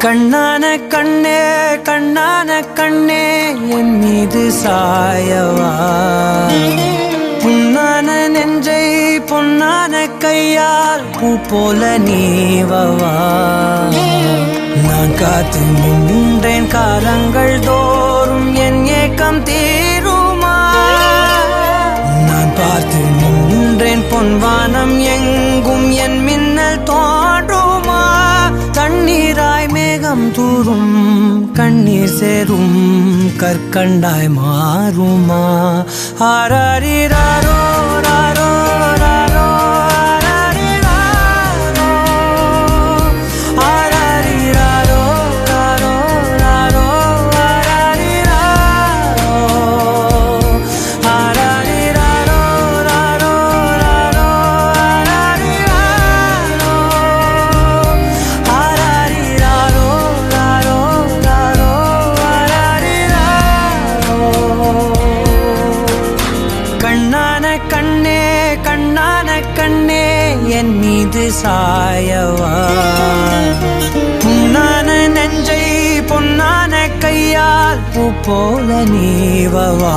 கண்ணான கண்ணே கண்ணான கண்ணே என் மீது சாயவா புண்ணான நெஞ்சை பொன்னான கையால் பூ போல நீவவா நான் காத்து நின்றேன் காலங்கள் தோறும் என் ஏக்கம் தீருமா நான் பார்த்து நின்றேன் பொன்வானம் எங்கும் என் மின்னல் தோன்றுமா தண்ணீராய் மேகம் தூரும் கண்ணீர் சேரும் கற்கண்டாய் மாறுமா ஆராரிராரோ ராரோ ராரோ கண்ணே கண்ணான கண்ணே என் மீது சாயவா புண்ணான நெஞ்சை பொன்னான கையால் பூ போல நீவவா